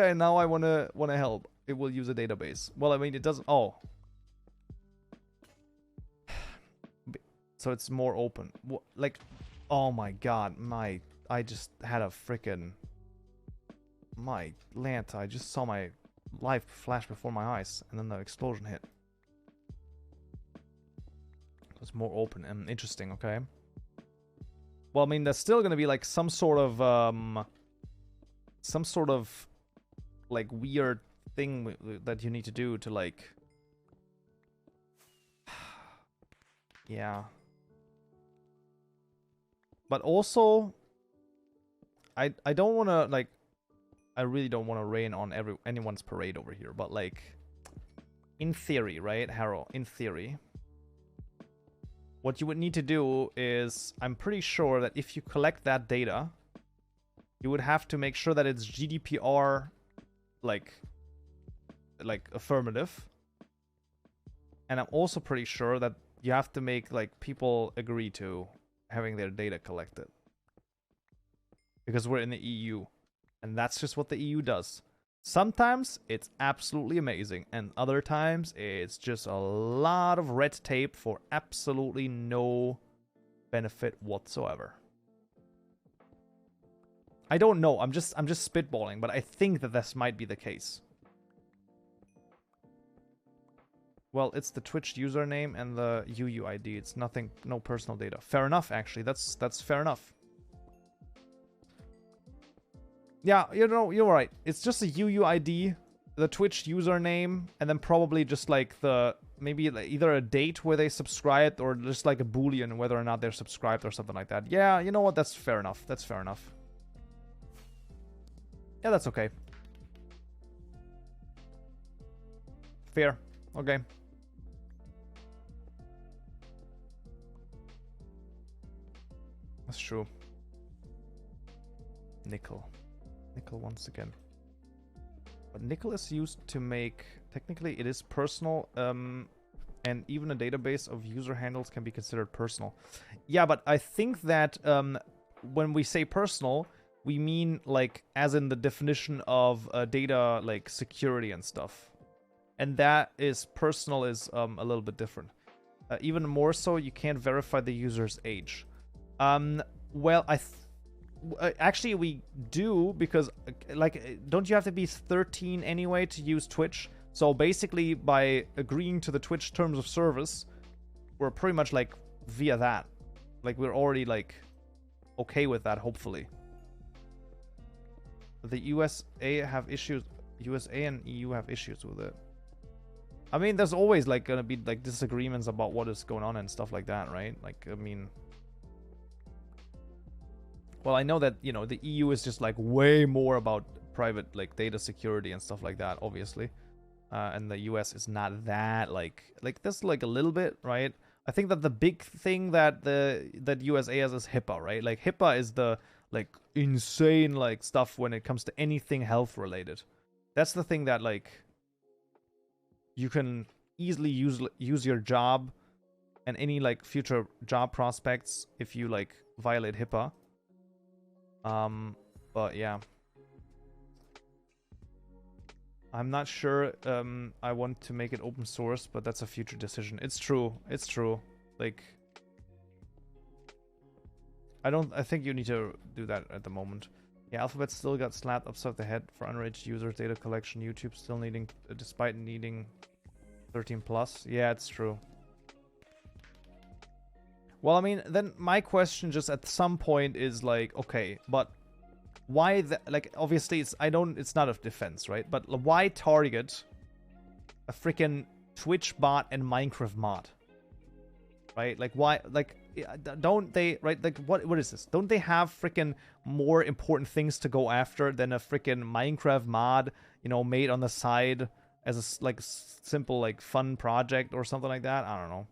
area and now I wanna help. It will use a database. Well, I mean, it doesn't. Oh, so it's more open. Like, oh my god, I just had a freaking my Lanta. I just saw my life flash before my eyes, and then the explosion hit. It's more open and interesting. Okay. Well, I mean, there's still gonna be like some sort of like weird thing that you need to do to like, yeah. But also, I don't want to like, I really don't want to rain on anyone's parade over here. But like, in theory, right, Harold? In theory, what you would need to do is, I'm pretty sure that if you collect that data, you would have to make sure that it's GDPR, like affirmative. And I'm also pretty sure that you have to make like people agree to having their data collected. Because we're in the EU. And that's just what the EU does. Sometimes it's absolutely amazing. And other times it's just a lot of red tape for absolutely no benefit whatsoever. I don't know. I'm just spitballing, but I think that this might be the case. Well, it's the Twitch username and the UUID. It's nothing, no personal data. Fair enough, actually. That's fair enough. Yeah, you know, you're right. It's just a UUID, the Twitch username, and then probably just like the, maybe either a date where they subscribed or just like a Boolean whether or not they're subscribed or something like that. Yeah, you know what? That's fair enough. That's fair enough. Yeah, that's okay. Fair. Okay. That's true. Nickel once again. But nickel is used to make, technically it is personal, and even a database of user handles can be considered personal. Yeah, but I think that when we say personal, we mean like as in the definition of data like security and stuff. And that is personal is a little bit different. Even more so, you can't verify the user's age. Well, actually we do, because like, don't you have to be 13 anyway to use Twitch? So basically, by agreeing to the Twitch terms of service, we're pretty much like via that. Like, we're already like okay with that, hopefully. The USA have issues. USA and EU have issues with it. I mean, there's always like gonna be like disagreements about what is going on and stuff like that, right? Like, I mean, well, I know that, you know, the EU is just like way more about private like data security and stuff like that, obviously. And the US is not that like there's like a little bit, right? I think that the big thing that USA has is HIPAA, right? Like, HIPAA is the like insane like stuff when it comes to anything health related. That's the thing that like you can easily use your job and any like future job prospects if you like violate HIPAA. But yeah, I'm not sure I want to make it open source, but that's a future decision. It's true. Like, I think you need to do that at the moment. Yeah, Alphabet still got slapped upside the head for underage users data collection. YouTube still needing, despite needing 13 plus. Yeah, it's true. Well, I mean, then my question just at some point is like, okay, but why like, obviously it's not a defense, right? But why target a freaking Twitch bot and Minecraft mod? Right? Like, why, like, don't they, right? Like, what is this? Don't they have freaking more important things to go after than a freaking Minecraft mod, you know, made on the side as a like simple like fun project or something like that? I don't know.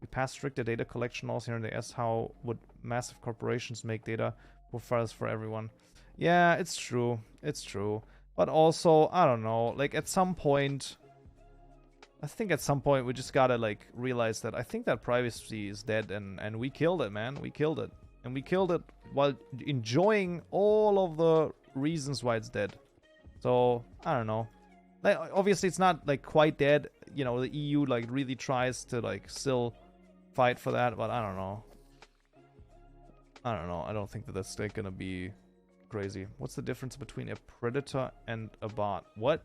We pass stricter data collection laws here in the US. How would massive corporations make data profiles for everyone? Yeah, it's true. It's true. But also, I don't know. Like, at some point, I think at some point we just gotta like realize that I think that privacy is dead, and we killed it, man. We killed it. And we killed it while enjoying all of the reasons why it's dead. So, I don't know. Like, obviously, it's not, like, quite dead. You know, the EU, like, really tries to, like, still fight for that, but I don't know. I don't know. I don't think that that's, like, gonna be crazy. What's the difference between a predator and a bot? What?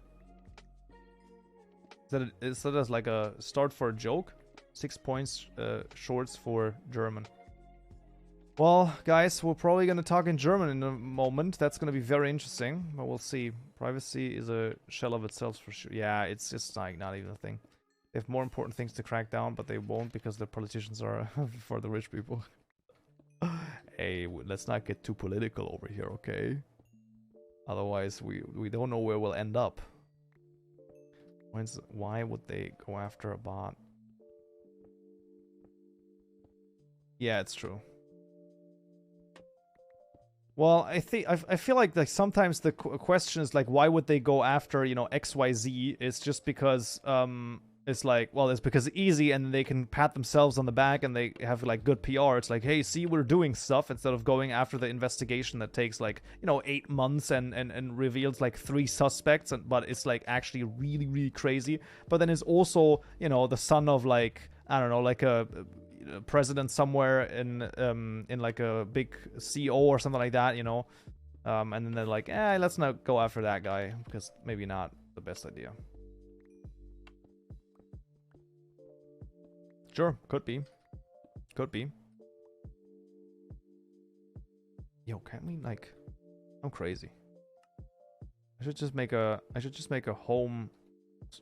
Is that as, like, a start for a joke? 6 points shorts for German. Well, guys, we're probably going to talk in German in a moment. That's going to be very interesting, but we'll see. Privacy is a shell of itself for sure. Yeah, it's just like not even a thing. They have more important things to crack down, but they won't because the politicians are for the rich people. Hey, let's not get too political over here, okay? Otherwise, we don't know where we'll end up. Why would they go after a bot? Yeah, it's true. Well, I feel like sometimes the question is like, why would they go after, you know, XYZ? It's just because it's like, well, it's because it's easy and they can pat themselves on the back and they have like good PR. It's like, hey, see, we're doing stuff, instead of going after the investigation that takes like, you know, 8 months and reveals like 3 suspects, but it's like actually really, really crazy. But then it's also, you know, the son of like, I don't know, like a president somewhere in like a big CEO or something like that, you know, and then they're like, let's not go after that guy because maybe not the best idea. Sure, could be. Yo, can't we like? I'm crazy. I should just make a home.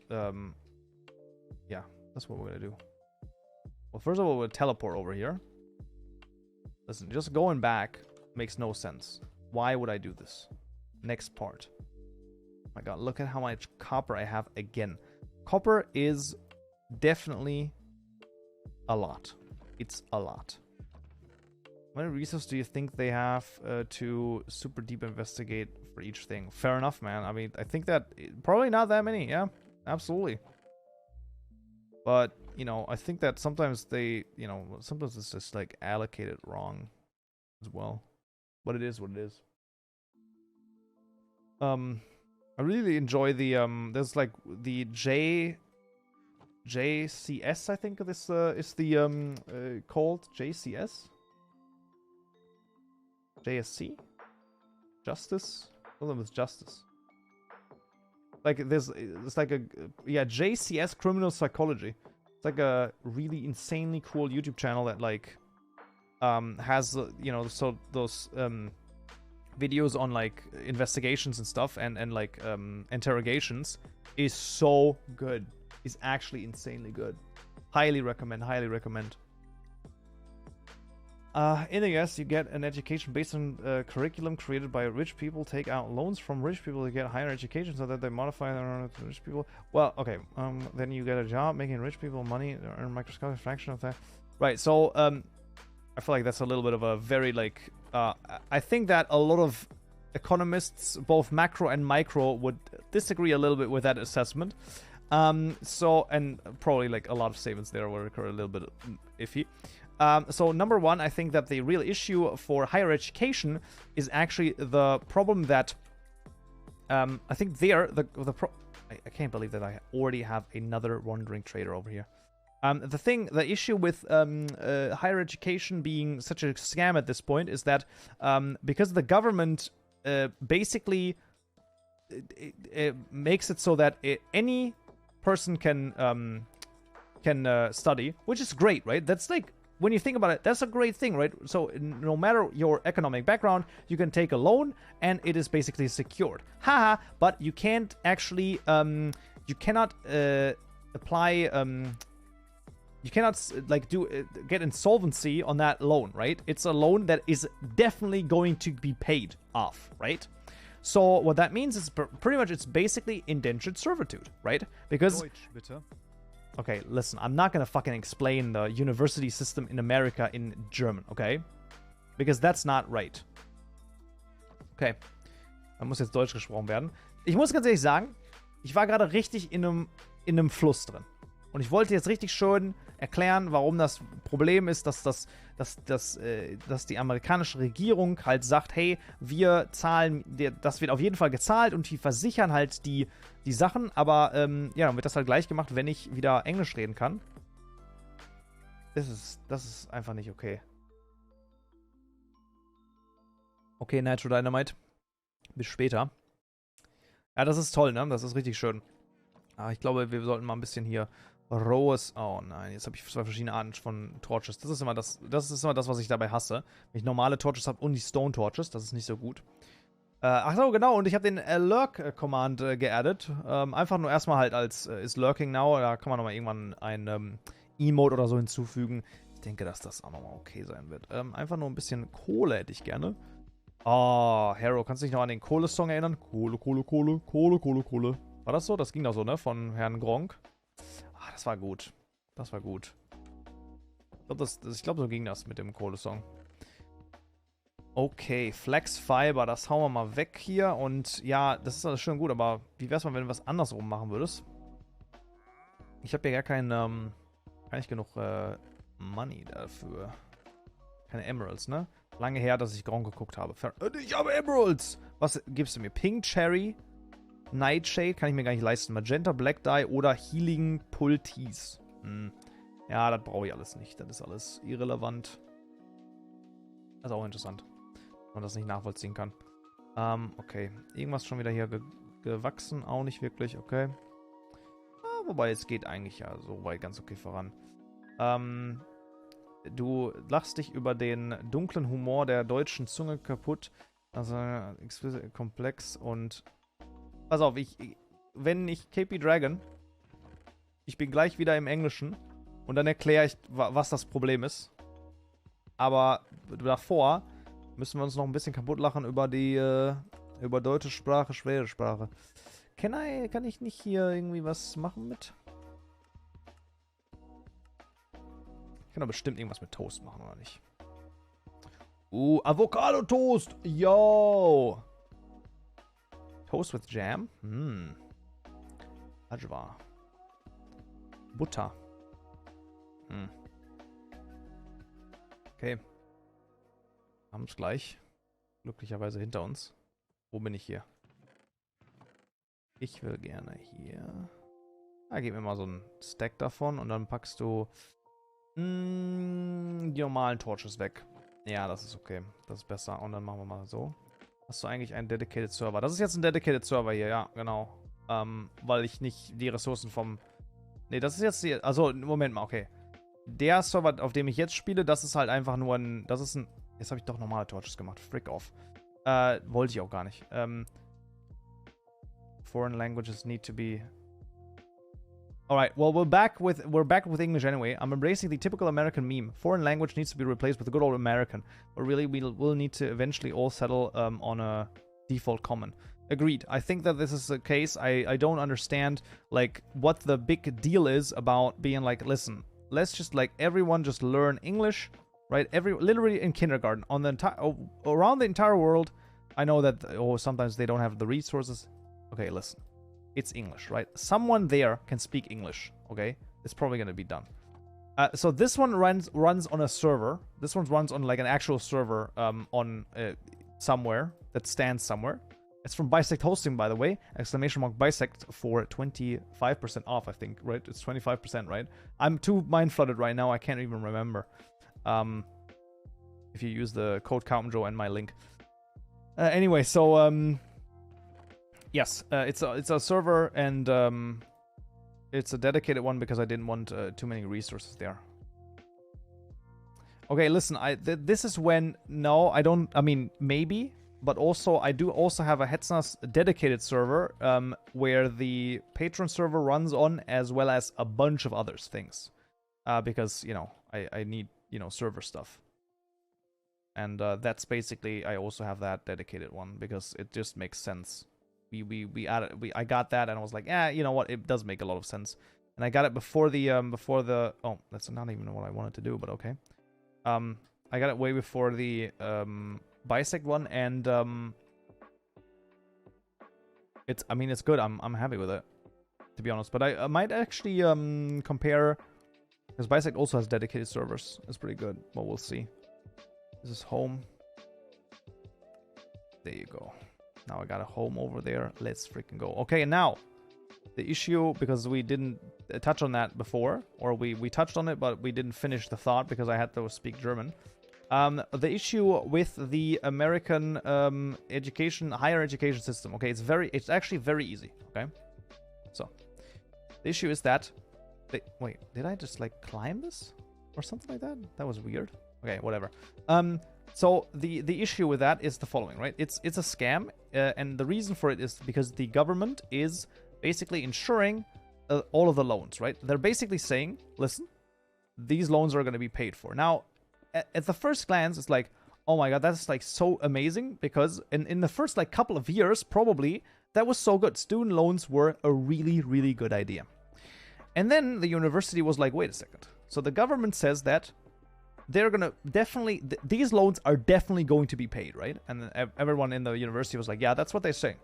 Yeah, that's what we're gonna do. Well, first of all, we'll teleport over here. Listen, just going back makes no sense. Why would I do this? Next part. Oh my god, look at how much copper I have again. Copper is definitely a lot. It's a lot. How many resources do you think they have to super deep investigate for each thing? Fair enough, man. I mean, I think that probably not that many. Yeah, absolutely. But, you know, I think that sometimes they, you know, sometimes it's just like allocated wrong as well. But it is what it is. I really enjoy the, there's like the JCS, I think this is the, called JCS? JSC? Justice? One of them is Justice. Like, it's like a, yeah, JCS Criminal Psychology. It's like a really insanely cool YouTube channel that, like, has, you know, so those, videos on, like, investigations and stuff, and like, interrogations, is so good. Is actually insanely good. Highly recommend, highly recommend. In the US, you get an education based on curriculum created by rich people, take out loans from rich people to get higher education so that they modify their to rich people. Well, okay, then you get a job making rich people money, earn a microscopic fraction of that. Right, so, I feel like that's a little bit of a very, like, I think that a lot of economists, both macro and micro, would disagree a little bit with that assessment. So, and probably, like, a lot of statements there were a little bit iffy. So number one, I think that the real issue for higher education is actually the problem that I think there I can't believe that I already have another wandering trader over here. The issue with higher education being such a scam at this point is that because the government basically it makes it so that any person can study, which is great, right? That's like, when you think about it, that's a great thing, right? So no matter your economic background, you can take a loan and it is basically secured. Haha, but you can't actually, you cannot apply, you cannot like get insolvency on that loan, right? It's a loan that is definitely going to be paid off, right? So what that means is pretty much it's basically indentured servitude, right? Because... Deutsch, bitte. Okay, listen, I'm not gonna fucking explain the university system in America in German, okay? Because that's not right. Okay, da muss jetzt Deutsch gesprochen werden. Ich muss ganz ehrlich sagen, ich war gerade richtig in einem Fluss drin. Und ich wollte jetzt richtig schön erklären, warum das Problem ist, dass die amerikanische Regierung halt sagt, hey, wir zahlen, das wird auf jeden Fall gezahlt und die versichern halt die Sachen, aber ja, dann wird das halt gleich gemacht, wenn ich wieder Englisch reden kann. Das ist einfach nicht okay. Okay, Natural Dynamite. Bis später. Ja, das ist toll, ne? Das ist richtig schön. Aber ich glaube, wir sollten mal ein bisschen hier rohes... Oh nein, jetzt habe ich 2 verschiedene Arten von Torches. Das ist immer das, was ich dabei hasse. Wenn ich normale Torches habe und die Stone Torches, das ist nicht so gut. Ach so, genau, und ich habe den Lurk-Command geaddet. Einfach nur erstmal halt als ist Lurking Now. Da kann man nochmal irgendwann ein Emote oder so hinzufügen. Ich denke, dass das auch nochmal okay sein wird. Einfach nur ein bisschen Kohle hätte ich gerne. Oh, Hero, kannst du dich noch an den Kohle-Song erinnern? Kohle, Kohle, Kohle, Kohle, Kohle, Kohle. War das so? Das ging doch so, ne? Von Herrn Gronk. Ah, das war gut. Das war gut. Ich glaube, so ging das mit dem Kohle-Song. Okay, Flex Fiber, das hauen wir mal weg hier. Und ja, das ist alles schön gut, aber wie wär's mal, wenn du was andersrum machen würdest? Ich habe ja gar nicht genug Money dafür. Keine Emeralds, ne? Lange her, dass ich Gronk geguckt habe. Ich habe Emeralds! Was gibst du mir? Pink Cherry, Nightshade, kann ich mir gar nicht leisten. Magenta Black Dye oder Healing Pultis. Ja, das brauche ich alles nicht. Das ist alles irrelevant. Das ist auch interessant, wenn man das nicht nachvollziehen kann. Okay. Irgendwas schon wieder hier gewachsen. Auch nicht wirklich, okay. Wobei, es geht eigentlich ja so weit ganz okay voran. Du lachst dich über den dunklen Humor der deutschen Zunge kaputt. Also, komplex und... Pass auf, wenn ich KP Dragon... Ich bin gleich wieder im Englischen. Und dann erkläre ich, was das Problem ist. Aber davor müssen wir uns noch ein bisschen kaputt lachen über die... über deutsche Sprache, schwere Sprache. Kann ich nicht hier irgendwie was machen mit? Ich kann doch bestimmt irgendwas mit Toast machen, oder nicht? Avocado-Toast! Yo! Toast with Jam? Ajwa. Butter. Okay. Haben es gleich. Glücklicherweise hinter uns. Wo bin ich hier? Ich will gerne hier... gib mir mal so einen Stack davon und dann packst du... die normalen Torches weg. Ja, das ist okay. Das ist besser. Und dann machen wir mal so. Hast du eigentlich einen Dedicated Server? Das ist jetzt ein Dedicated Server hier, ja, genau. Weil ich nicht die Ressourcen vom... Ne, das ist jetzt die... Also, Moment mal, okay. Der Server, auf dem ich jetzt spiele, das ist halt einfach nur ein... Das ist ein... Jetzt habe ich doch normale Torches gemacht. Frick off. Wollte ich auch gar nicht. Foreign languages need to be... Alright, well, we're back with English anyway. I'm embracing the typical American meme. Foreign language needs to be replaced with a good old American. But really, we'll need to eventually all settle on a default common. Agreed. I think that this is the case. I don't understand, like, what the big deal is about being like, listen, let's just, like, everyone just learn English, right? Literally in kindergarten. On the around the entire world, I know that, sometimes they don't have the resources. Okay, listen. It's English, right? Someone there can speak English, okay? It's probably going to be done. So this one runs on a server. This one runs on like an actual server on somewhere that stands somewhere. It's from Bisect Hosting, by the way. Exclamation mark Bisect for 25% off, I think, right? It's 25%, right? I'm too mind-flooded right now. I can't even remember. If you use the code Kaupenjoe and my link. Anyway, so... Yes, it's a server, and it's a dedicated one because I didn't want too many resources there. Okay, listen, this is when... No, I don't... I mean, maybe, but also I do also have a Hetzner's dedicated server where the patron server runs on, as well as a bunch of other things. Because, you know, I need, you know, server stuff. And that's basically... I also have that dedicated one because it just makes sense. I got that and I was like, you know what, it does make a lot of sense. And I got it before the oh, that's not even what I wanted to do, but okay. I got it way before the Bisect one, and it's, I mean, it's good. I'm happy with it. to be honest. But I might actually compare, because Bisect also has dedicated servers. It's pretty good, but we'll see. This is home. There you go. Now I got a home over there. Let's freaking go. Okay, now the issue, because we didn't touch on that before, or we touched on it, but we didn't finish the thought because I had to speak German. The issue with the American higher education system. Okay, it's actually very easy. Okay, so the issue is that wait, did I just like climb this or something like that? That was weird. Okay, whatever. So the issue with that is the following, right? It's a scam, and the reason for it is because the government is basically insuring all of the loans, right? They're basically saying, listen, these loans are going to be paid for. Now, at the first glance, it's like, oh my god, that's like so amazing, because in the first like couple of years, probably, that was so good. Student loans were a really, really good idea. And then the university was like, wait a second. So the government says that they're going to definitely, these loans are definitely going to be paid, right? And everyone in the university was like, yeah, that's what they're saying.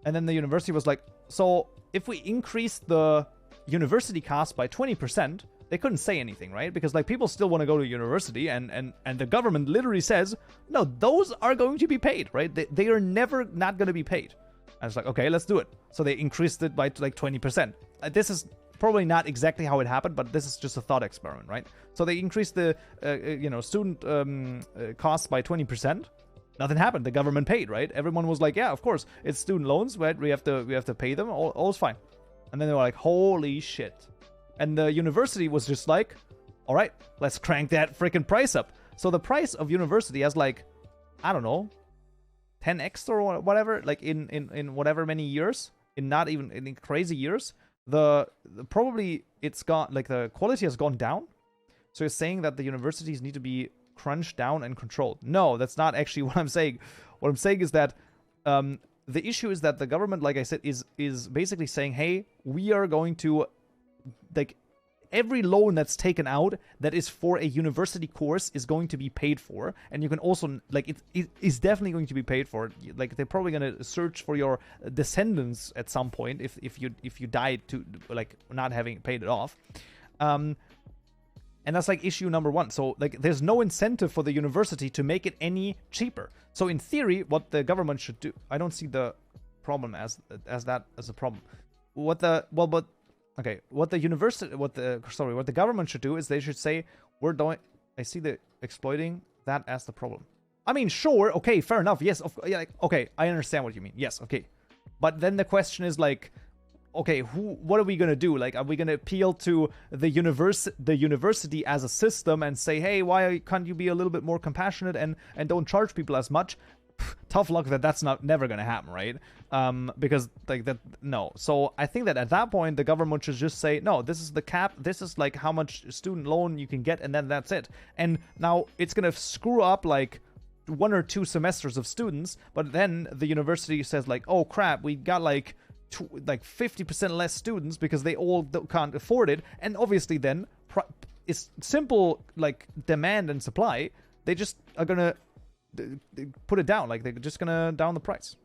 And then the university was like, so if we increase the university cost by 20%, they couldn't say anything, right? Because like people still want to go to university, and the government literally says, no, those are going to be paid, right? They are never not going to be paid. And it's like, okay, let's do it. So they increased it by like 20%. This is probably not exactly how it happened, but this is just a thought experiment, right? So they increased the student costs by 20%. Nothing happened. The government paid, right? Everyone was like, yeah, of course, it's student loans, right? We have to pay them. All's fine. And then they were like, holy shit. And the university was just like, all right, let's crank that freaking price up. So the price of university has like, I don't know, 10x or whatever, like in whatever many years, in not even in crazy years, the probably it's gone, like the quality has gone down. So you're saying that the universities need to be crunched down and controlled. No, that's not actually what I'm saying. What I'm saying is that the issue is that the government, like I said, is basically saying, hey, we are going to, like, every loan that's taken out that is for a university course is going to be paid for, and you can also, like, it is definitely going to be paid for. Like, they're probably going to search for your descendants at some point if you died to, like, not having paid it off. And that's like issue number one. So like there's no incentive for the university to make it any cheaper. So in theory, what the government should do, I don't see the problem as that as a problem. What the government should do is they should say, I see the exploiting that as the problem. I mean, sure, okay, fair enough. Yes, okay, I understand what you mean. Yes, okay. But then the question is like, okay, what are we going to do? Like, are we going to appeal to the university as a system and say, hey, why can't you be a little bit more compassionate and don't charge people as much? Tough luck that's never going to happen, right? Because like that, no. So I think that at that point, the government should just say, no, this is the cap. This is like how much student loan you can get, and then that's it. And now it's going to screw up like 1 or 2 semesters of students, but then the university says like, oh crap, we got like 50% less students because they all can't afford it. And obviously then it's simple, like demand and supply. They just are gonna put it down, like they're just gonna down the price.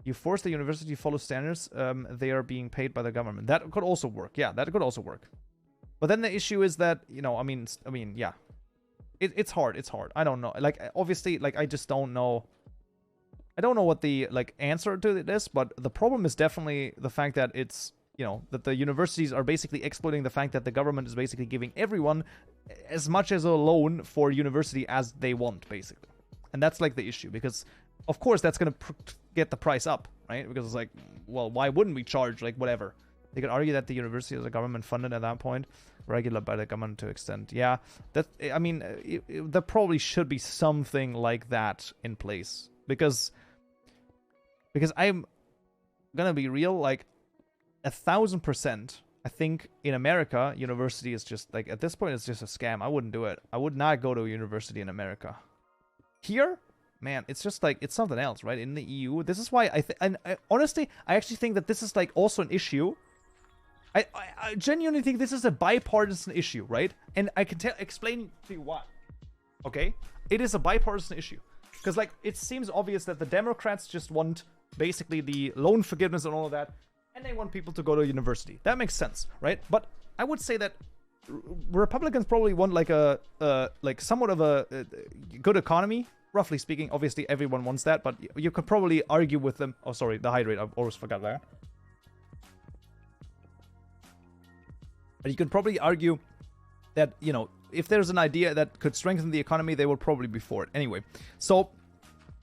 You force the university to follow standards, they are being paid by the government. That could also work. Yeah, that could also work. But then the issue is that, you know, I mean yeah, it's hard. I don't know, like obviously, like I just don't know. I don't know what the like answer to this, but the problem is definitely the fact that it's, you know, that the universities are basically exploiting the fact that the government is basically giving everyone as much as a loan for university as they want, basically. And that's like the issue, because of course that's going to get the price up, right? Because it's like, well, why wouldn't we charge like whatever? They could argue that the university is a government funded at that point, regulated by the government to extent. Yeah, that, I mean, there probably should be something like that in place, because I'm gonna be real, like 1,000%. I think in America, university is just like, at this point, it's just a scam. I wouldn't do it. I would not go to a university in America. Here, man, it's just like, it's something else, right? In the EU, this is why I honestly, I actually think that this is like also an issue. I genuinely think this is a bipartisan issue, right? And I can explain to you why. Okay, it is a bipartisan issue because, like, it seems obvious that the Democrats just want basically the loan forgiveness and all of that. and they want people to go to university. That makes sense, right? But I would say that Republicans probably want like a like somewhat of a good economy, roughly speaking. Obviously, everyone wants that, but you could probably argue with them. Oh, sorry, the hydrate. I've always forgot that. But you could probably argue that, you know, if there's an idea that could strengthen the economy, they will probably be for it. Anyway, so,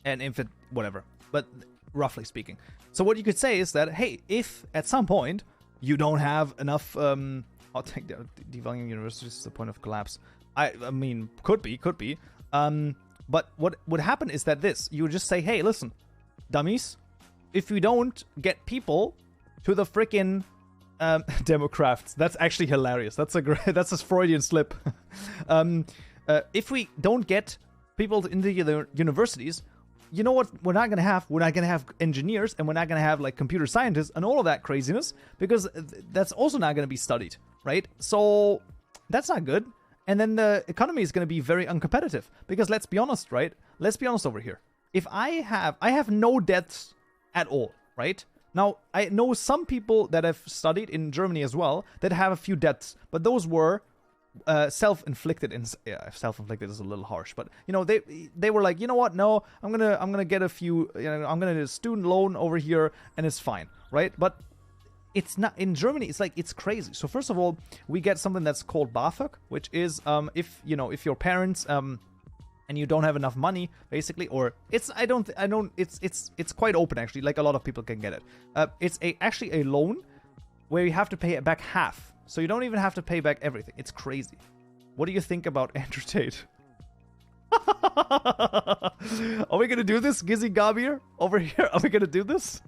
and if it, whatever, but roughly speaking. So what you could say is that, hey, if at some point you don't have enough, I'll take devaluing universities to the point of collapse. I mean, could be. But what would happen is that you would just say, hey, listen, dummies, if we don't get people to the freaking Democrats. That's actually hilarious. That's a Freudian slip. If we don't get people into the universities, you know what we're not gonna have? We're not gonna have engineers, and we're not gonna have like computer scientists and all of that craziness, because that's also not gonna be studied, right? So that's not good. And then the economy is gonna be very uncompetitive, because let's be honest, right? Let's be honest over here. If I have no debts at all, right? Now, I know some people that have studied in Germany as well that have a few debts, but those were self-inflicted. Self-inflicted is a little harsh, but you know, they were like, you know what? No, I'm gonna get a few. You know, I'm gonna get a student loan over here, and it's fine, right? But it's not in Germany. It's like, it's crazy. So first of all, we get something that's called BAföG, which is if your parents and you don't have enough money, basically, or it's quite open, actually, like a lot of people can get it. It's actually a loan where you have to pay it back half, so you don't even have to pay back everything. It's crazy. What do you think about Andrew Tate? Are we gonna do this, Gizzy Gabir over here? Are we gonna do this?